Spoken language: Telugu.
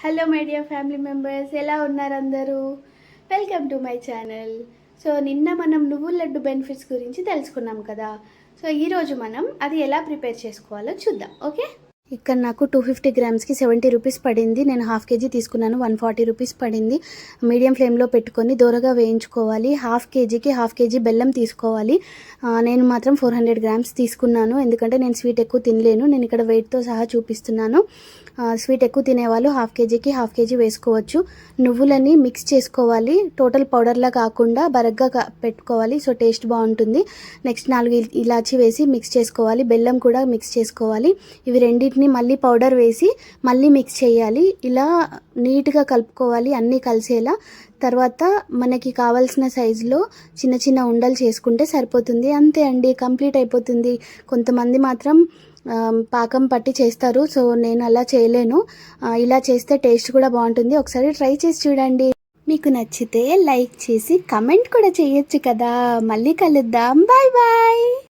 Hello my dear family members, ఎలా ఉన్నారు అందరూ? Welcome to my channel. So నిన్న మనం నువ్వుల లడ్డు బెనిఫిట్స్ గురించి తెలుసుకున్నాం కదా. సో ఈరోజు మనం అది ఎలా ప్రిపేర్ చేసుకోవాలో చూద్దాం. ఓకే, ఇక్కడ నాకు 250 గ్రామ్స్కి 70 రూపీస్ పడింది. నేను హాఫ్ కేజీ తీసుకున్నాను, 140 రూపీస్ పడింది. మీడియం ఫ్లేమ్లో పెట్టుకొని దూరగా వేయించుకోవాలి. హాఫ్ కేజీ బెల్లం తీసుకోవాలి. నేను మాత్రం 400 గ్రామ్స్ తీసుకున్నాను, ఎందుకంటే నేను స్వీట్ ఎక్కువ తినలేను. నేను ఇక్కడ వెయిట్తో సహా చూపిస్తున్నాను. స్వీట్ ఎక్కువ తినేవాళ్ళు హాఫ్ కేజీ వేసుకోవచ్చు. నువ్వులని మిక్స్ చేసుకోవాలి, టోటల్ పౌడర్లా కాకుండా బరగ్గా పెట్టుకోవాలి. సో టేస్ట్ బాగుంటుంది. నెక్స్ట్ 4 ఇలాచీ వేసి మిక్స్ చేసుకోవాలి. బెల్లం కూడా మిక్స్ చేసుకోవాలి. ఇవి రెండింటిని మళ్ళీ పౌడర్ వేసి మళ్ళీ మిక్స్ చేయాలి. ఇలా నీట్గా కలుపుకోవాలి, అన్నీ కలిసేలా. తర్వాత మనకి కావాల్సిన సైజులో చిన్న చిన్న ఉండలు చేసుకుంటే సరిపోతుంది. అంతే అండి, కంప్లీట్ అయిపోతుంది. కొంతమంది మాత్రం పాకం పట్టి చేస్తారు, సో నేను అలా చేయలేను. ఇలా చేస్తే టేస్ట్ కూడా బాగుంటుంది. ఒకసారి ట్రై చేసి చూడండి. మీకు నచ్చితే లైక్ చేసి కమెంట్ కూడా చేయొచ్చు కదా. మళ్ళీ కలుద్దాం. Bye bye.